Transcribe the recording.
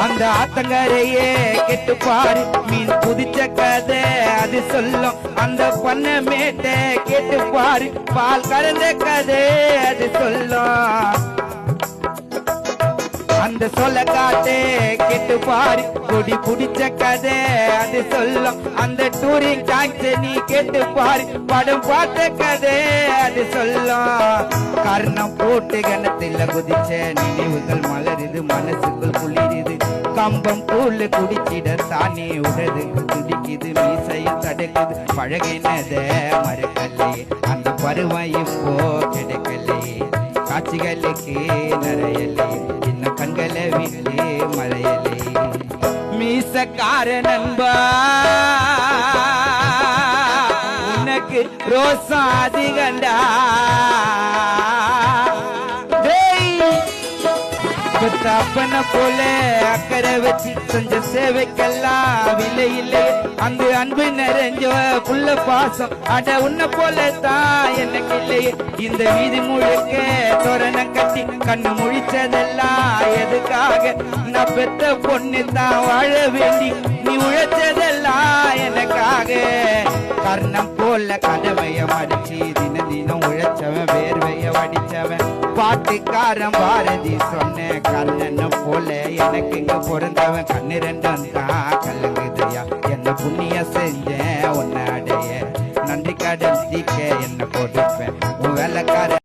அந்த ஆத்தங்கரையே கெட்டு பாரு மீன் குதிச்ச கதை அது சொல்லும் அந்த பண்ண மேட்ட கேட்டு பாரு பால் கறந்த கதை அது சொல்லும் அந்த சொல்ல காட்டே கேட்டு பாரு கொடி புடிச்ச கதை அது சொல்லும் அந்த டூரிங் டாக்ஸ் நீ கேட்டு பாரு படம் பார்த்த கதை அது சொல்லும் கர்ணம் போட்டு கணத்துல குதிச்ச நினைவுகள் மலருது மனசுக்குள் குளிருது கம்பம் பூல குடிச்சிட தானே உடது துடிக்குது மீசையும் தடுக்குது பழகினத மறுக்கல்லே அந்த பருவம் இப்போ கிடைக்கலே காட்சிகளுக்கு நிறையலே இன்னும் கண்களை விட்டு மழையலே மீசக்கார நண்பா உனக்கு ரோசம் அதிகண்டா அப்பன போல அக்கறை வச்சு செஞ்ச சேவைக்கெல்லாம் விலை இல்லை அங்கு அன்பு நிறைஞ்ச புள்ள பாசம் அட உன்ன போல தான் எனக்கு இல்லையே இந்த வீதி முழுக்க தோரணம் கட்டி கண்ணு முழிச்சதெல்லாம் எதுக்காக நான் பெத்த பொண்ணு தான் வாழ வேண்டி நீ உழைச்சதெல்லாம் எனக்காக கர்ணம் போல கதவைய மடிச்சு தின தினம் உழைச்சவன் வேர்வைய வடிச்சவன் பாட்டுக்காரன் பாரதி சொன்ன கண்ணன் போல எனக்கு இங்க பிறந்தவன் கண்ணு ரெண்டும் தான் கலங்குதையா என்ன புண்ணிய செஞ்சேன் உன்னை அடைய நன்றி கடன் தீக்க என்ன கொடுப்பேன் உன் வேலைக்கார